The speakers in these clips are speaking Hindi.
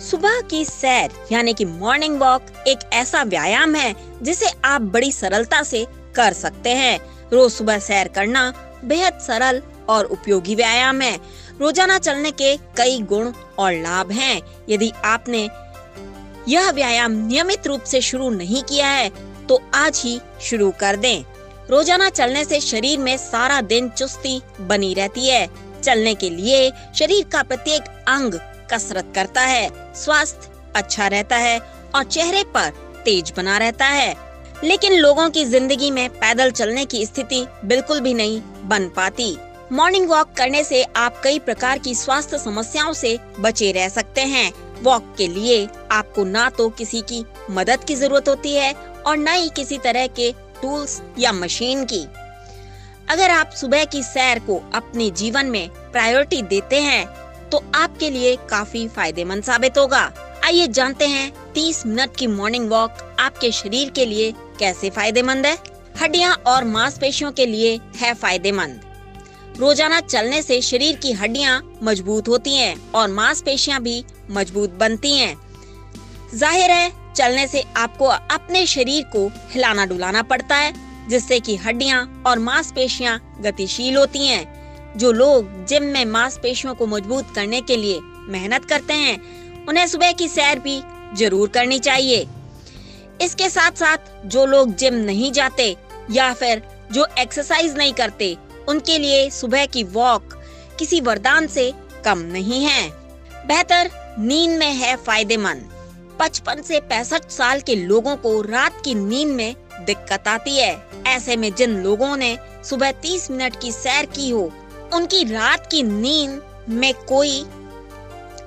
सुबह की सैर यानी कि मॉर्निंग वॉक एक ऐसा व्यायाम है जिसे आप बड़ी सरलता से कर सकते हैं। रोज सुबह सैर करना बेहद सरल और उपयोगी व्यायाम है। रोजाना चलने के कई गुण और लाभ हैं। यदि आपने यह व्यायाम नियमित रूप से शुरू नहीं किया है तो आज ही शुरू कर दें। रोजाना चलने से शरीर में सारा दिन चुस्ती बनी रहती है। चलने के लिए शरीर का प्रत्येक अंग कसरत करता है, स्वास्थ्य अच्छा रहता है और चेहरे पर तेज बना रहता है। लेकिन लोगों की जिंदगी में पैदल चलने की स्थिति बिल्कुल भी नहीं बन पाती। मॉर्निंग वॉक करने से आप कई प्रकार की स्वास्थ्य समस्याओं से बचे रह सकते हैं। वॉक के लिए आपको ना तो किसी की मदद की जरूरत होती है और न ही किसी तरह के टूल्स या मशीन की। अगर आप सुबह की सैर को अपने जीवन में प्रायोरिटी देते हैं तो आपके लिए काफी फायदेमंद साबित होगा। आइए जानते हैं 30 मिनट की मॉर्निंग वॉक आपके शरीर के लिए कैसे फायदेमंद है। हड्डियां और मांसपेशियों के लिए है फायदेमंद। रोजाना चलने से शरीर की हड्डियां मजबूत होती हैं और मांसपेशियां भी मजबूत बनती हैं। जाहिर है चलने से आपको अपने शरीर को हिलाना डुलाना पड़ता है, जिससे कि हड्डियां और मांसपेशियां गतिशील होती हैं। जो लोग जिम में मांसपेशियों को मजबूत करने के लिए मेहनत करते हैं उन्हें सुबह की सैर भी जरूर करनी चाहिए। इसके साथ साथ जो लोग जिम नहीं जाते या फिर जो एक्सरसाइज नहीं करते उनके लिए सुबह की वॉक किसी वरदान से कम नहीं है। बेहतर नींद में है फायदेमंद। 55 से 65 साल के लोगों को रात की नींद में दिक्कत आती है। ऐसे में जिन लोगों ने सुबह 30 मिनट की सैर की हो उनकी रात की नींद में कोई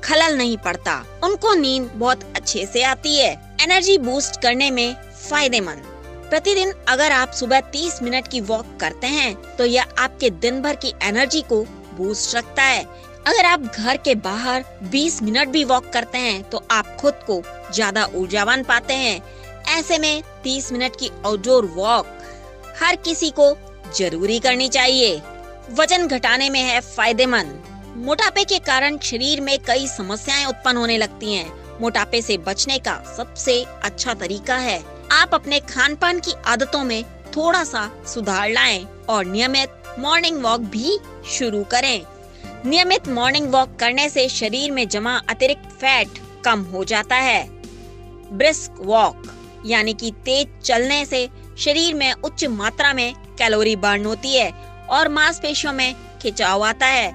खलल नहीं पड़ता। उनको नींद बहुत अच्छे से आती है। एनर्जी बूस्ट करने में फायदेमंद। प्रतिदिन अगर आप सुबह 30 मिनट की वॉक करते हैं तो यह आपके दिन भर की एनर्जी को बूस्ट रखता है। अगर आप घर के बाहर 20 मिनट भी वॉक करते हैं तो आप खुद को ज्यादा ऊर्जावान पाते हैं। ऐसे में 30 मिनट की आउटडोर वॉक हर किसी को जरूरी करनी चाहिए। वजन घटाने में है फायदेमंद। मोटापे के कारण शरीर में कई समस्याएं उत्पन्न होने लगती हैं। मोटापे से बचने का सबसे अच्छा तरीका है आप अपने खान पान की आदतों में थोड़ा सा सुधार लाएं और नियमित मॉर्निंग वॉक भी शुरू करें। नियमित मॉर्निंग वॉक करने से शरीर में जमा अतिरिक्त फैट कम हो जाता है। ब्रिस्क वॉक यानी कि तेज चलने से शरीर में उच्च मात्रा में कैलोरी बर्न होती है और मांसपेशियों में खिंचाव आता है,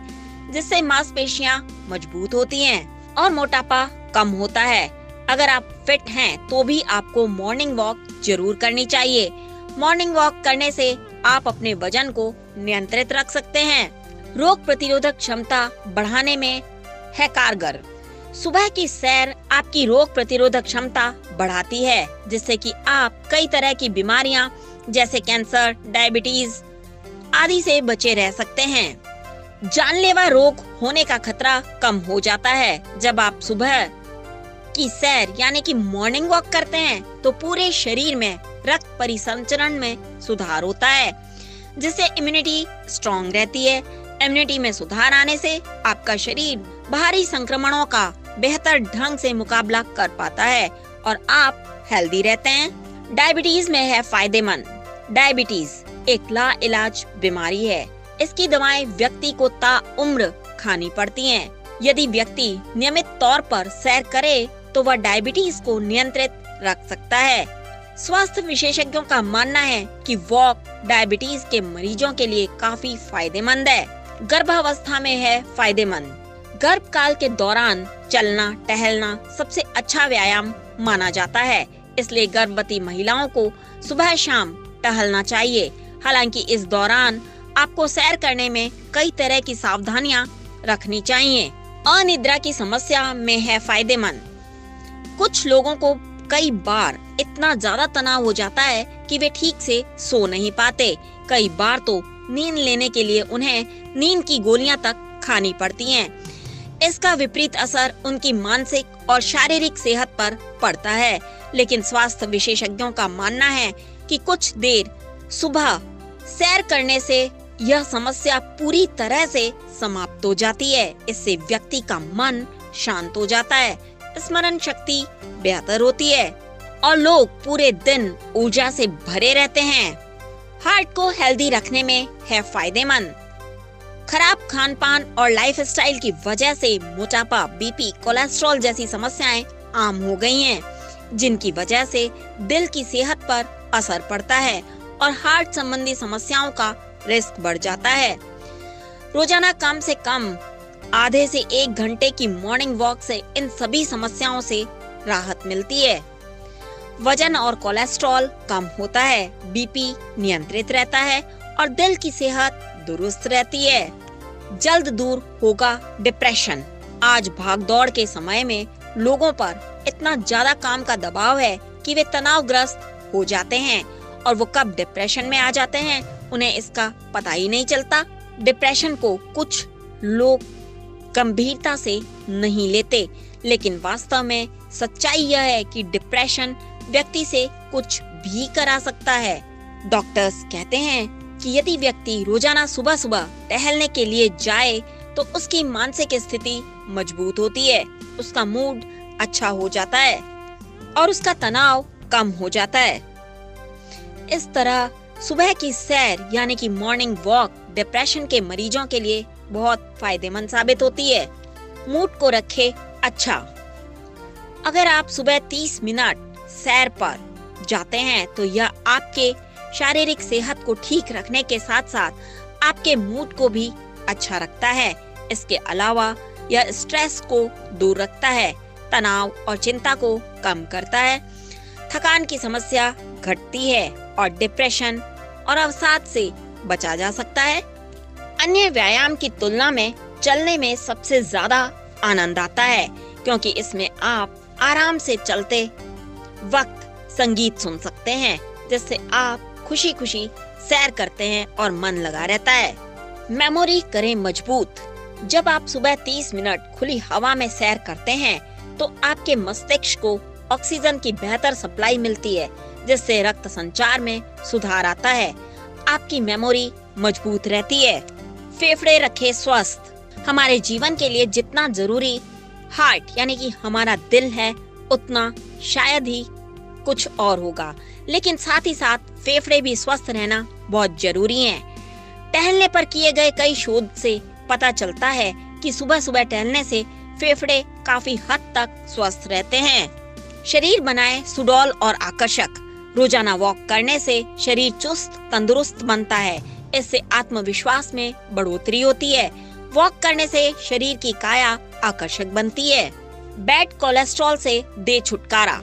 जिससे मांसपेशियां मजबूत होती हैं और मोटापा कम होता है। अगर आप फिट हैं तो भी आपको मॉर्निंग वॉक जरूर करनी चाहिए। मॉर्निंग वॉक करने से आप अपने वजन को नियंत्रित रख सकते हैं। रोग प्रतिरोधक क्षमता बढ़ाने में है कारगर। सुबह की सैर आपकी रोग प्रतिरोधक क्षमता बढ़ाती है, जिससे कि आप कई तरह की बीमारियां जैसे कैंसर, डायबिटीज आदि से बचे रह सकते हैं। जानलेवा रोग होने का खतरा कम हो जाता है। जब आप सुबह की सैर यानी कि मॉर्निंग वॉक करते हैं तो पूरे शरीर में रक्त परिसंचरण में सुधार होता है, जिससे इम्यूनिटी स्ट्रॉन्ग रहती है। इम्यूनिटी में सुधार आने से आपका शरीर बाहरी संक्रमणों का बेहतर ढंग से मुकाबला कर पाता है और आप हेल्दी रहते हैं। डायबिटीज में है फायदेमंद। डायबिटीज एक लाइलाज बीमारी है। इसकी दवाएं व्यक्ति को ताउम्र खानी पड़ती हैं। यदि व्यक्ति नियमित तौर पर सैर करे तो वह डायबिटीज को नियंत्रित रख सकता है। स्वास्थ्य विशेषज्ञों का मानना है कि वॉक डायबिटीज के मरीजों के लिए काफी फायदेमंद है। गर्भावस्था में है फायदेमंद। गर्भकाल के दौरान चलना टहलना सबसे अच्छा व्यायाम माना जाता है, इसलिए गर्भवती महिलाओं को सुबह शाम टहलना चाहिए। हालांकि इस दौरान आपको सैर करने में कई तरह की सावधानियां रखनी चाहिए। अनिद्रा की समस्या में है फायदेमंद। कुछ लोगों को कई बार इतना ज्यादा तनाव हो जाता है कि वे ठीक से सो नहीं पाते। कई बार तो नींद लेने के लिए उन्हें नींद की गोलियां तक खानी पड़ती हैं। इसका विपरीत असर उनकी मानसिक और शारीरिक सेहत पर पड़ता है। लेकिन स्वास्थ्य विशेषज्ञों का मानना है कि कुछ देर सुबह सैर करने से यह समस्या पूरी तरह से समाप्त हो जाती है। इससे व्यक्ति का मन शांत हो जाता है। स्मरण शक्ति बेहतर होती है और लोग पूरे दिन ऊर्जा से भरे रहते हैं। हार्ट को हेल्दी रखने में है फायदेमंद। खराब खान पान और लाइफस्टाइल की वजह से मोटापा, बीपी, कोलेस्ट्रॉल जैसी समस्याएं आम हो गई हैं, जिनकी वजह से दिल की सेहत पर असर पड़ता है और हार्ट संबंधी समस्याओं का रिस्क बढ़ जाता है। रोजाना कम से कम आधे से 1 घंटे की मॉर्निंग वॉक से इन सभी समस्याओं से राहत मिलती है। वजन और कोलेस्ट्रॉल कम होता है, बीपी नियंत्रित रहता है और दिल की सेहत दुरुस्त रहती है। जल्द दूर होगा डिप्रेशन। आज भागदौड़ के समय में लोगों पर इतना ज्यादा काम का दबाव है कि वे तनावग्रस्त हो जाते हैं और वो कब डिप्रेशन में आ जाते हैं उन्हें इसका पता ही नहीं चलता। डिप्रेशन को कुछ लोग गंभीरता से नहीं लेते, लेकिन वास्तव में सच्चाई यह है कि डिप्रेशन व्यक्ति से कुछ भी करा सकता है। डॉक्टर्स कहते हैं कि यदि व्यक्ति रोजाना सुबह सुबह टहलने के लिए जाए तो उसकी मानसिक स्थिति मजबूत होती है, उसका मूड अच्छा हो जाता है और उसका तनाव कम हो जाता है। इस तरह सुबह की सैर यानी कि मॉर्निंग वॉक डिप्रेशन के मरीजों के लिए बहुत फायदेमंद साबित होती है। मूड को रखे अच्छा। अगर आप सुबह 30 मिनट सैर पर जाते हैं तो यह आपके शारीरिक सेहत को ठीक रखने के साथ साथ आपके मूड को भी अच्छा रखता है। इसके अलावा यह स्ट्रेस को दूर रखता है, तनाव और चिंता को कम करता है, थकान की समस्या घटती है और डिप्रेशन और अवसाद से बचा जा सकता है। अन्य व्यायाम की तुलना में चलने में सबसे ज्यादा आनंद आता है, क्योंकि इसमें आप आराम से चलते वक्त संगीत सुन सकते हैं, जिससे आप खुशी खुशी सैर करते हैं और मन लगा रहता है। मेमोरी करें मजबूत। जब आप सुबह 30 मिनट खुली हवा में सैर करते हैं तो आपके मस्तिष्क को ऑक्सीजन की बेहतर सप्लाई मिलती है, जिससे रक्त संचार में सुधार आता है। आपकी मेमोरी मजबूत रहती है। फेफड़े रखे स्वस्थ। हमारे जीवन के लिए जितना जरूरी हार्ट यानी कि हमारा दिल है, उतना शायद ही कुछ और होगा, लेकिन साथ ही साथ फेफड़े भी स्वस्थ रहना बहुत जरूरी है। टहलने पर किए गए कई शोध से पता चलता है कि सुबह सुबह टहलने से फेफड़े काफी हद तक स्वस्थ रहते हैं। शरीर बनाए सुडौल और आकर्षक। रोजाना वॉक करने से शरीर चुस्त तंदुरुस्त बनता है। इससे आत्मविश्वास में बढ़ोतरी होती है। वॉक करने से शरीर की काया आकर्षक बनती है। बैड कोलेस्ट्रॉल से दे छुटकारा।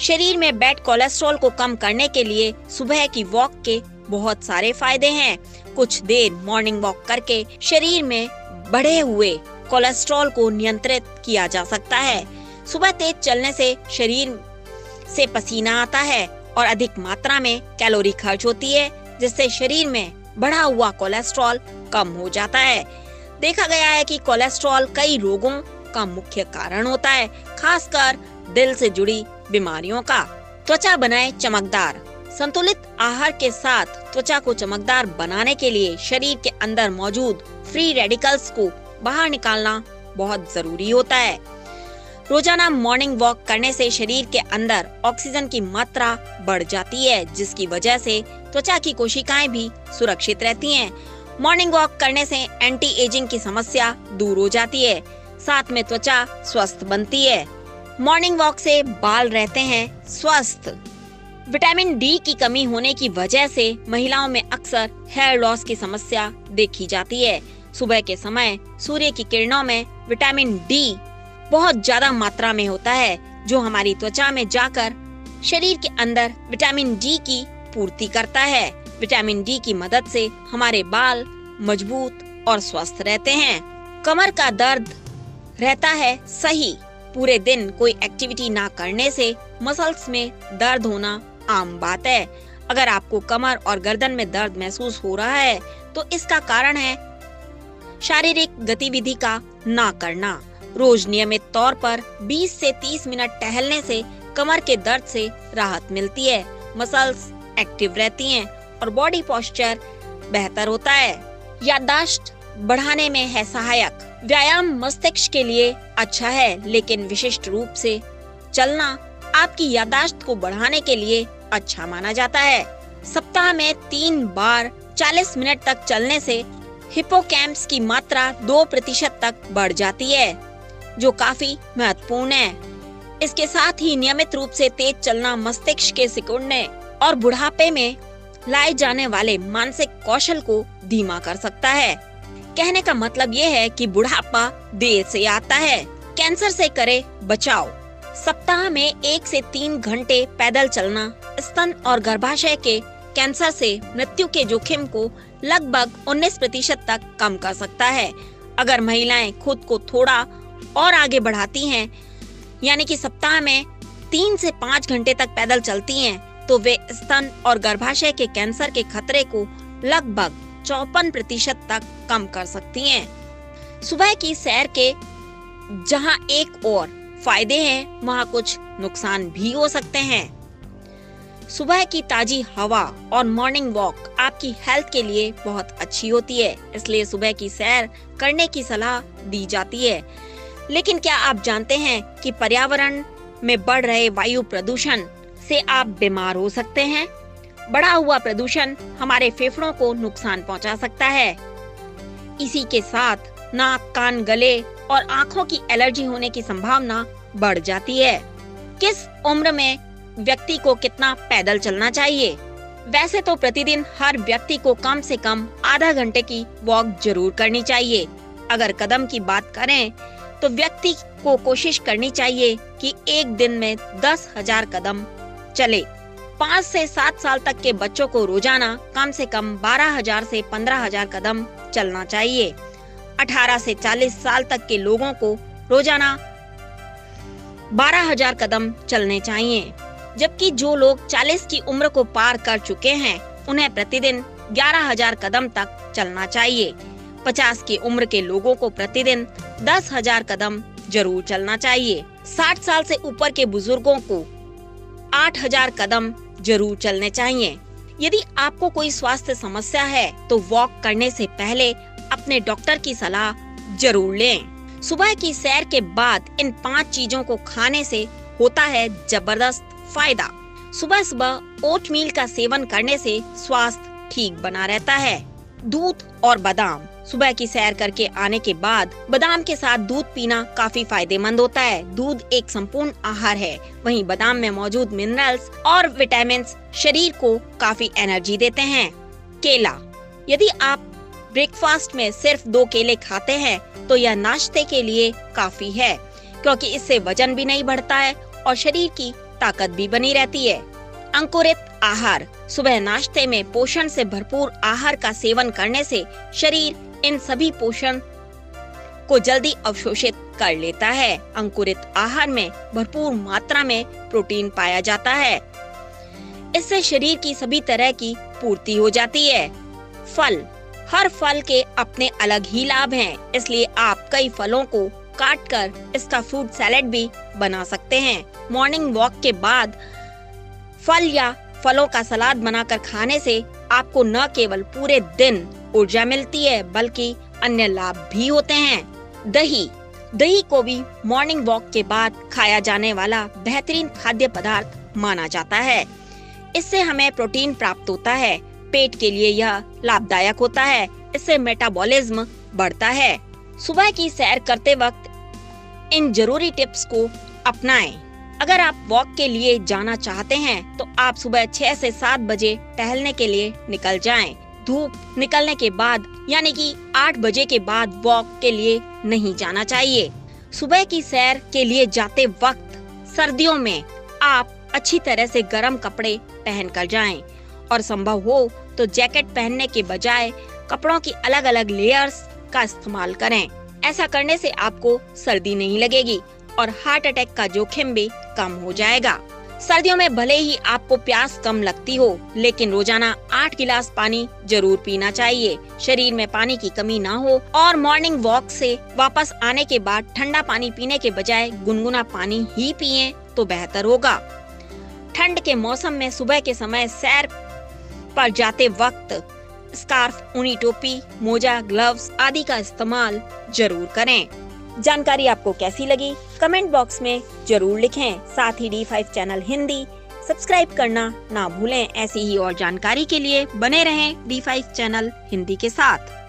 शरीर में बैड कोलेस्ट्रॉल को कम करने के लिए सुबह की वॉक के बहुत सारे फायदे हैं। कुछ देर मॉर्निंग वॉक करके शरीर में बढ़े हुए कोलेस्ट्रॉल को नियंत्रित किया जा सकता है। सुबह तेज चलने से शरीर से पसीना आता है और अधिक मात्रा में कैलोरी खर्च होती है, जिससे शरीर में बढ़ा हुआ कोलेस्ट्रॉल कम हो जाता है। देखा गया है कि कोलेस्ट्रॉल कई रोगों का मुख्य कारण होता है, खासकर दिल से जुड़ी बीमारियों का। त्वचा बनाए चमकदार। संतुलित आहार के साथ त्वचा को चमकदार बनाने के लिए शरीर के अंदर मौजूद फ्री रेडिकल्स को बाहर निकालना बहुत जरूरी होता है। रोजाना मॉर्निंग वॉक करने से शरीर के अंदर ऑक्सीजन की मात्रा बढ़ जाती है, जिसकी वजह से त्वचा की कोशिकाएं भी सुरक्षित रहती हैं। मॉर्निंग वॉक करने से एंटी एजिंग की समस्या दूर हो जाती है, साथ में त्वचा स्वस्थ बनती है। मॉर्निंग वॉक से बाल रहते हैं स्वस्थ। विटामिन डी की कमी होने की वजह से महिलाओं में अक्सर हेयर लॉस की समस्या देखी जाती है। सुबह के समय सूर्य की किरणों में विटामिन डी बहुत ज्यादा मात्रा में होता है, जो हमारी त्वचा में जाकर शरीर के अंदर विटामिन डी की पूर्ति करता है। विटामिन डी की मदद से हमारे बाल मजबूत और स्वस्थ रहते हैं। कमर का दर्द रहता है सही। पूरे दिन कोई एक्टिविटी ना करने से मसल्स में दर्द होना आम बात है। अगर आपको कमर और गर्दन में दर्द महसूस हो रहा है तो इसका कारण है शारीरिक गतिविधि का ना करना। रोज नियमित तौर पर 20 से 30 मिनट टहलने से कमर के दर्द से राहत मिलती है, मसल्स एक्टिव रहती हैं और बॉडी पोस्चर बेहतर होता है। याददाश्त बढ़ाने में है सहायक। व्यायाम मस्तिष्क के लिए अच्छा है, लेकिन विशिष्ट रूप से चलना आपकी याददाश्त को बढ़ाने के लिए अच्छा माना जाता है। सप्ताह में 3 बार 40 मिनट तक चलने से हिप्पोकैम्पस की मात्रा 2% तक बढ़ जाती है, जो काफी महत्वपूर्ण है। इसके साथ ही नियमित रूप से तेज चलना मस्तिष्क के सिकुड़ने और बुढ़ापे में लाए जाने वाले मानसिक कौशल को धीमा कर सकता है। कहने का मतलब ये है कि बुढ़ापा देर से आता है। कैंसर से करे बचाव। सप्ताह में 1 से 3 घंटे पैदल चलना स्तन और गर्भाशय के कैंसर से मृत्यु के जोखिम को लगभग 19% तक कम कर सकता है। अगर महिलाएं खुद को थोड़ा और आगे बढ़ाती हैं, यानी कि सप्ताह में 3 से 5 घंटे तक पैदल चलती हैं, तो वे स्तन और गर्भाशय के कैंसर के खतरे को लगभग 54% तक कम कर सकती हैं। सुबह की सैर के जहां एक और फायदे हैं, वहां कुछ नुकसान भी हो सकते हैं। सुबह की ताजी हवा और मॉर्निंग वॉक आपकी हेल्थ के लिए बहुत अच्छी होती है, इसलिए सुबह की सैर करने की सलाह दी जाती है। लेकिन क्या आप जानते हैं कि पर्यावरण में बढ़ रहे वायु प्रदूषण से आप बीमार हो सकते हैं? बढ़ा हुआ प्रदूषण हमारे फेफड़ों को नुकसान पहुंचा सकता है। इसी के साथ नाक, कान, गले और आंखों की एलर्जी होने की संभावना बढ़ जाती है। किस उम्र में व्यक्ति को कितना पैदल चलना चाहिए? वैसे तो प्रतिदिन हर व्यक्ति को कम से कम आधा घंटे की वॉक जरूर करनी चाहिए। अगर कदम की बात करें तो व्यक्ति को कोशिश करनी चाहिए कि एक दिन में 10,000 कदम चले। 5 से 7 साल तक के बच्चों को रोजाना कम से कम 12,000 से 15,000 कदम चलना चाहिए। 18 से 40 साल तक के लोगों को रोजाना 12,000 कदम चलने चाहिए, जबकि जो लोग 40 की उम्र को पार कर चुके हैं उन्हें प्रतिदिन 11,000 कदम तक चलना चाहिए। 50 की उम्र के लोगों को प्रतिदिन 10,000 कदम जरूर चलना चाहिए। 60 साल से ऊपर के बुजुर्गों को 8,000 कदम जरूर चलने चाहिए। यदि आपको कोई स्वास्थ्य समस्या है तो वॉक करने से पहले अपने डॉक्टर की सलाह जरूर लें। सुबह की सैर के बाद इन 5 चीजों को खाने से होता है जबरदस्त फायदा। सुबह सुबह ओटमील का सेवन करने से स्वास्थ्य ठीक बना रहता है। दूध और बादाम। सुबह की सैर करके आने के बाद बादाम के साथ दूध पीना काफी फायदेमंद होता है। दूध एक संपूर्ण आहार है, वहीं बादाम में मौजूद मिनरल्स और विटामिन शरीर को काफी एनर्जी देते हैं। केला। यदि आप ब्रेकफास्ट में सिर्फ 2 केले खाते हैं तो यह नाश्ते के लिए काफी है, क्योंकि इससे वजन भी नहीं बढ़ता है और शरीर की ताकत भी बनी रहती है। अंकुरित आहार। सुबह नाश्ते में पोषण से भरपूर आहार का सेवन करने से शरीर इन सभी पोषण को जल्दी अवशोषित कर लेता है। अंकुरित आहार में भरपूर मात्रा में प्रोटीन पाया जाता है, इससे शरीर की सभी तरह की पूर्ति हो जाती है। फल। हर फल के अपने अलग ही लाभ हैं, इसलिए आप कई फलों को काटकर इसका फ्रूट सैलेड भी बना सकते हैं। मॉर्निंग वॉक के बाद फल या फलों का सलाद बनाकर खाने से आपको न केवल पूरे दिन ऊर्जा मिलती है, बल्कि अन्य लाभ भी होते हैं। दही। दही को भी मॉर्निंग वॉक के बाद खाया जाने वाला बेहतरीन खाद्य पदार्थ माना जाता है। इससे हमें प्रोटीन प्राप्त होता है। पेट के लिए यह लाभदायक होता है, इससे मेटाबॉलिज्म बढ़ता है। सुबह की सैर करते वक्त इन जरूरी टिप्स को अपनाएं। अगर आप वॉक के लिए जाना चाहते हैं तो आप सुबह 6 से 7 बजे टहलने के लिए निकल जाएं। धूप निकलने के बाद यानी कि 8 बजे के बाद वॉक के लिए नहीं जाना चाहिए। सुबह की सैर के लिए जाते वक्त सर्दियों में आप अच्छी तरह से गर्म कपड़े पहन कर जाएं और संभव हो तो जैकेट पहनने के बजाय कपड़ों की अलग अलग लेयर्स का इस्तेमाल करें। ऐसा करने से आपको सर्दी नहीं लगेगी और हार्ट अटैक का जोखिम भी कम हो जाएगा। सर्दियों में भले ही आपको प्यास कम लगती हो, लेकिन रोजाना 8 गिलास पानी जरूर पीना चाहिए। शरीर में पानी की कमी ना हो और मॉर्निंग वॉक से वापस आने के बाद ठंडा पानी पीने के बजाय गुनगुना पानी ही पिएं तो बेहतर होगा। ठंड के मौसम में सुबह के समय सैर पर जाते वक्त स्कार्फ, ऊनी टोपी, मोजा, ग्लव्स आदि का इस्तेमाल जरूर करें। जानकारी आपको कैसी लगी कमेंट बॉक्स में जरूर लिखें। साथ ही D5 चैनल हिंदी सब्सक्राइब करना ना भूलें। ऐसी ही और जानकारी के लिए बने रहें D5 चैनल हिंदी के साथ।